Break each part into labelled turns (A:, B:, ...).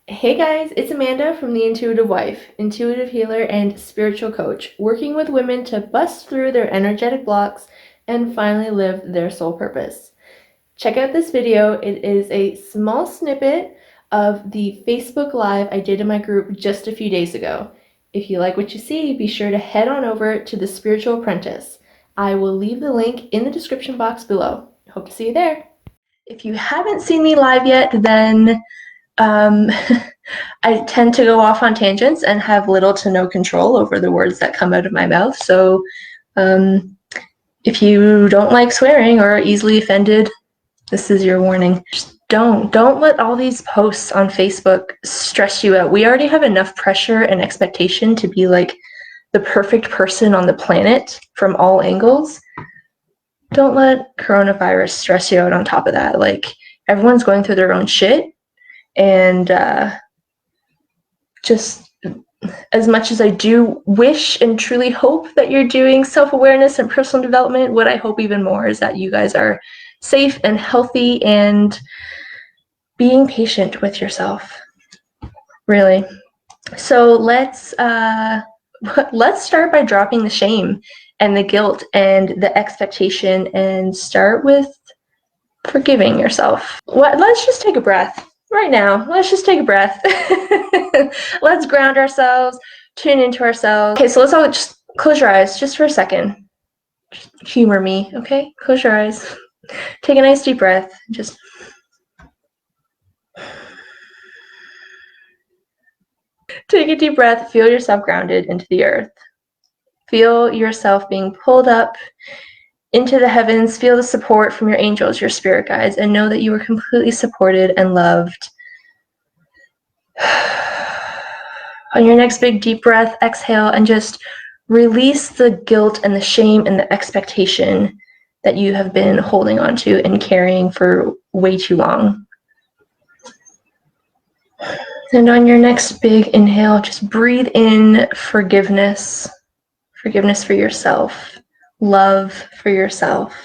A: Hey guys, it's Amanda from The Intuitive Wife, intuitive healer and spiritual coach, working with women to bust through their energetic blocks and finally live their soul purpose. Check out this video. It is a small snippet of the Facebook Live I did in my group just a few days ago. If you like what you see, be sure to head on over to the Spiritual Apprentice. I will leave the link in the description box below. Hope to see you there. If you haven't seen me live yet, then I tend to go off on tangents and have little to no control over the words that come out of my mouth. So if you don't like swearing or are easily offended, this is your warning. Just don't let all these posts on Facebook stress you out. We already have enough pressure and expectation to be like the perfect person on the planet from all angles. Don't let coronavirus stress you out on top of that. Like, everyone's going through their own shit. And just as much as I do wish and truly hope that you're doing self-awareness and personal development, what I hope even more is that you guys are safe and healthy and being patient with yourself, really. So let's start by dropping the shame and the guilt and the expectation and start with forgiving yourself. Let's just take a breath. Right now, let's just take a breath. Let's ground ourselves, tune into ourselves. Okay, so let's all just close your eyes just for a second. Just humor me, okay? Close your eyes. Take a nice deep breath. Just take a deep breath. Feel yourself grounded into the earth. Feel yourself being pulled up into the heavens. Feel the support from your angels, your spirit guides, and know that you are completely supported and loved. On your next big deep breath, exhale and just release the guilt and the shame and the expectation that you have been holding on to and carrying for way too long. And on your next big inhale, just breathe in forgiveness. Forgiveness for yourself. Love for yourself.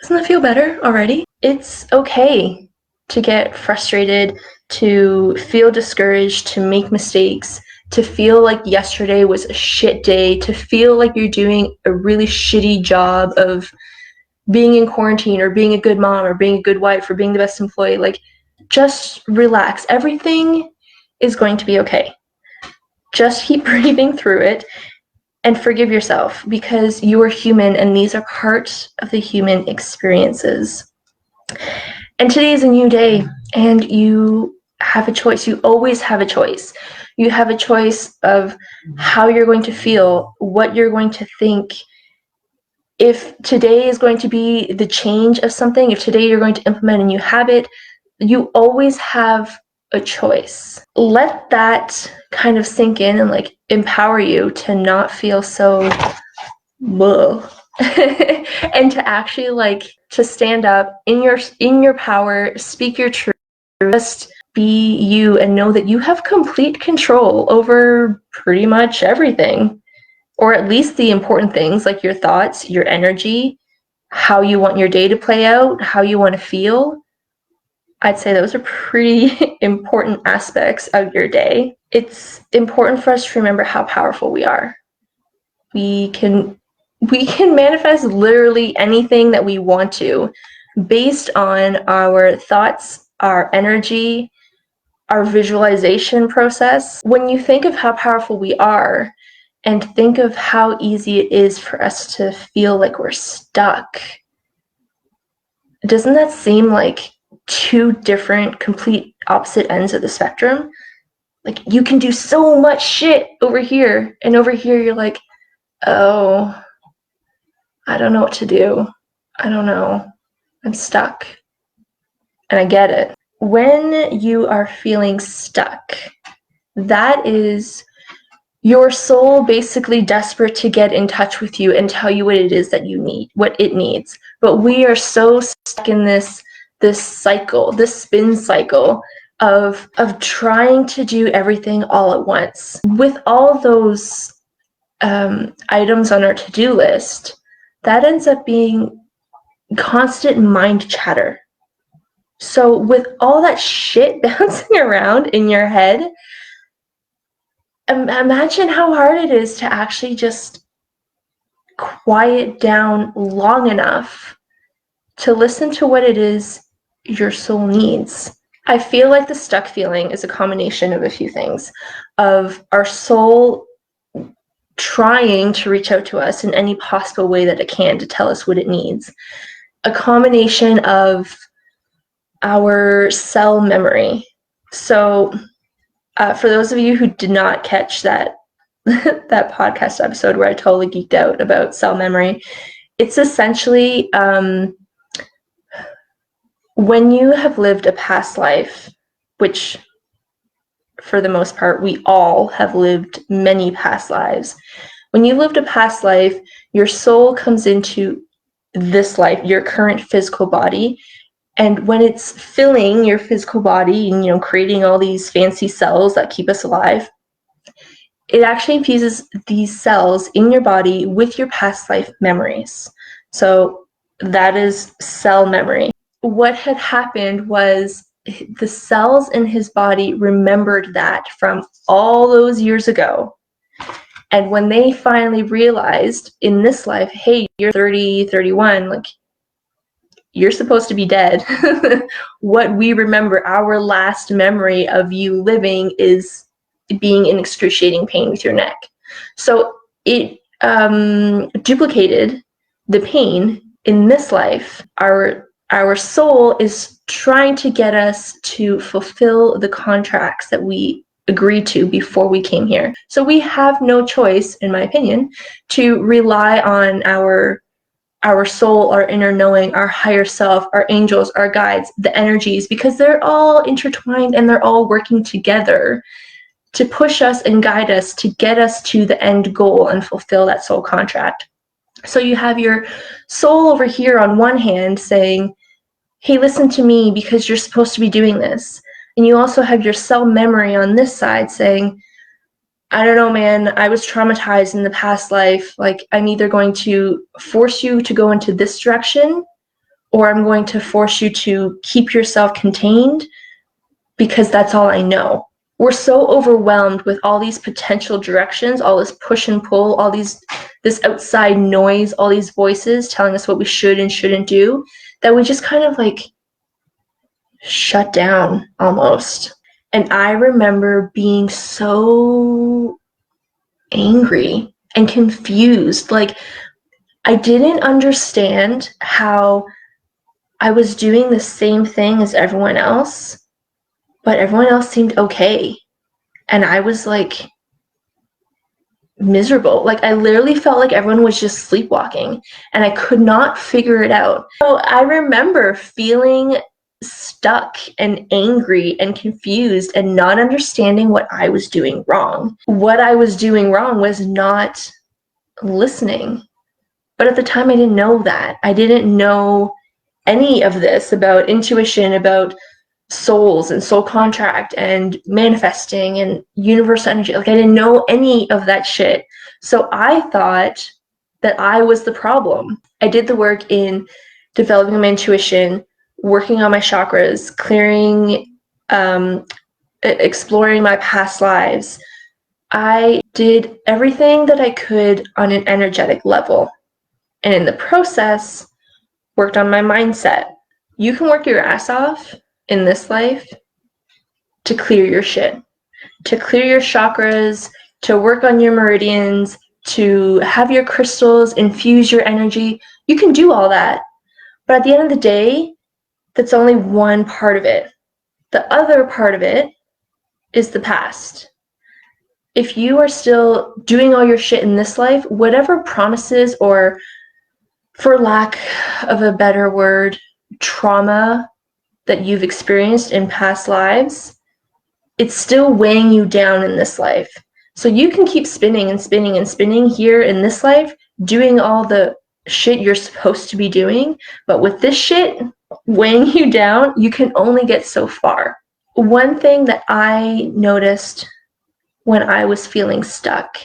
A: Doesn't that feel better already? It's okay to get frustrated, to feel discouraged, to make mistakes, to feel like yesterday was a shit day, to feel like you're doing a really shitty job of being in quarantine or being a good mom or being a good wife or being the best employee. Like, just relax. Everything is going to be okay. Just keep breathing through it and forgive yourself, because you are human and these are parts of the human experiences. And today is a new day and you have a choice. You always have a choice. You have a choice of how you're going to feel, what you're going to think. If today is going to be the change of something, if today you're going to implement a new habit, you always have a choice. Let that kind of sink in and like empower you to not feel so and to actually like to stand up in your power, speak your truth, just be you and know that you have complete control over pretty much everything, or at least the important things like your thoughts, your energy, how you want your day to play out, how you want to feel. I'd say those are pretty important aspects of your day. It's important for us to remember how powerful we are. We can manifest literally anything that we want to based on our thoughts, our energy, our visualization process. When you think of how powerful we are and think of how easy it is for us to feel like we're stuck, doesn't that seem like two different, complete opposite ends of the spectrum? Like, you can do so much shit over here, and over here you're like, oh, I don't know what to do. I don't know. I'm stuck. And I get it. When you are feeling stuck, that is your soul basically desperate to get in touch with you and tell you what it is that you need, what it needs. But we are so stuck in this cycle, this spin cycle of trying to do everything all at once. With all those items on our to-do list, that ends up being constant mind chatter. So with all that shit bouncing around in your head, imagine how hard it is to actually just quiet down long enough to listen to what it is your soul needs. I feel like the stuck feeling is a combination of a few things, of our soul trying to reach out to us in any possible way that it can to tell us what it needs. A combination of our cell memory. So for those of you who did not catch that that podcast episode where I totally geeked out about cell memory, it's essentially when you have lived a past life, which for the most part we all have lived many past lives. When you lived a past life, your soul comes into this life, your current physical body, and when it's filling your physical body and creating all these fancy cells that keep us alive, it actually infuses these cells in your body with your past life memories. So that is cell memory. What had happened was the cells in his body remembered that from all those years ago. And when they finally realized in this life, hey, you're 30, 31, like, you're supposed to be dead. What we remember, our last memory of you living, is being in excruciating pain with your neck. So it duplicated the pain in this life. Our soul is trying to get us to fulfill the contracts that we agreed to before we came here. So we have no choice, in my opinion, to rely on our soul, our inner knowing, our higher self, our angels, our guides, the energies, because they're all intertwined and they're all working together to push us and guide us to get us to the end goal and fulfill that soul contract. So you have your soul over here on one hand saying, hey, listen to me because you're supposed to be doing this. And you also have your cell memory on this side saying, I don't know, man, I was traumatized in the past life. Like, I'm either going to force you to go into this direction, or I'm going to force you to keep yourself contained because that's all I know. We're so overwhelmed with all these potential directions, all this push and pull, all this outside noise, all these voices telling us what we should and shouldn't do, that we just kind of like shut down almost. And I remember being so angry and confused. Like, I didn't understand how I was doing the same thing as everyone else, but everyone else seemed okay. And I was like miserable. Like, I literally felt like everyone was just sleepwalking and I could not figure it out. So I remember feeling stuck and angry and confused and not understanding what I was doing wrong. What I was doing wrong was not listening. But at the time, I didn't know that. I didn't know any of this about intuition, about souls and soul contract and manifesting and universal energy. Like, I didn't know any of that shit. So I thought that I was the problem. I did the work in developing my intuition, working on my chakras, clearing, exploring my past lives. I did everything that I could on an energetic level. And in the process, worked on my mindset. You can work your ass off in this life to clear your shit, to clear your chakras, to work on your meridians, to have your crystals infuse your energy. You can do all that. But at the end of the day, that's only one part of it. The other part of it is the past. If you are still doing all your shit in this life, whatever promises or, for lack of a better word, trauma that you've experienced in past lives, it's still weighing you down in this life. So you can keep spinning and spinning and spinning here in this life, doing all the shit you're supposed to be doing, but with this shit weighing you down, you can only get so far. One thing that I noticed when I was feeling stuck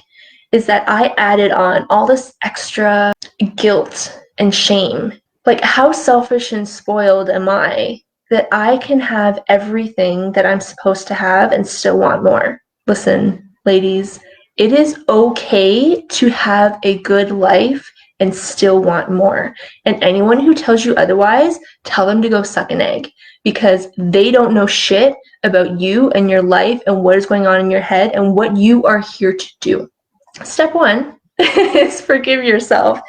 A: is that I added on all this extra guilt and shame. Like, how selfish and spoiled am I that I can have everything that I'm supposed to have and still want more? Listen, ladies, it is okay to have a good life and still want more. And anyone who tells you otherwise, tell them to go suck an egg, because they don't know shit about you and your life and what is going on in your head and what you are here to do. Step 1 is forgive yourself.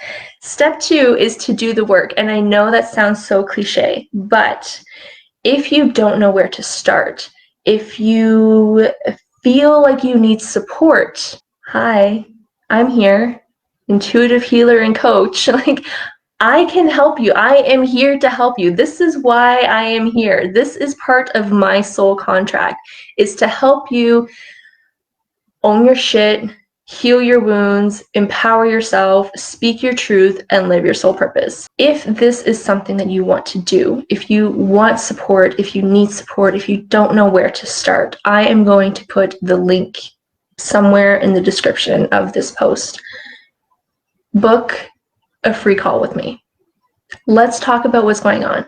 A: Step 2 is to do the work. And I know that sounds so cliche, but if you don't know where to start, if you feel like you need support, hi, I'm here, intuitive healer and coach. Like, I can help you. I am here to help you. This is why I am here. This is part of my soul contract, is to help you own your shit, heal your wounds, empower yourself, speak your truth, and live your soul purpose. If this is something that you want to do, if you want support, if you need support, if you don't know where to start, I am going to put the link somewhere in the description of this post. Book a free call with me. Let's talk about what's going on.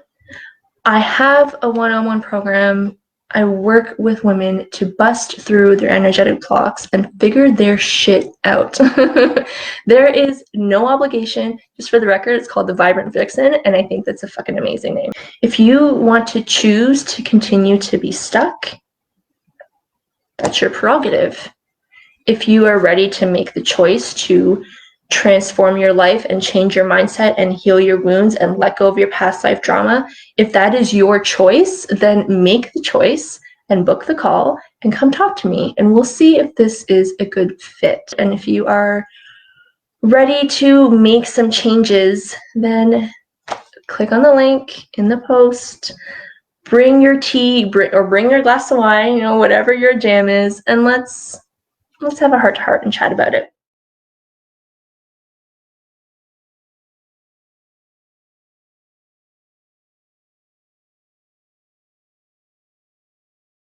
A: I have a one-on-one program. I work with women to bust through their energetic blocks and figure their shit out. There is no obligation. Just for the record, it's called the Vibrant Vixen, and I think that's a fucking amazing name. If you want to choose to continue to be stuck, that's your prerogative. If you are ready to make the choice to transform your life and change your mindset and heal your wounds and let go of your past life drama, if that is your choice, then make the choice and book the call and come talk to me, and we'll see if this is a good fit. And if you are ready to make some changes, then click on the link in the post, bring your tea, bring your glass of wine, whatever your jam is, and let's have a heart-to-heart and chat about it.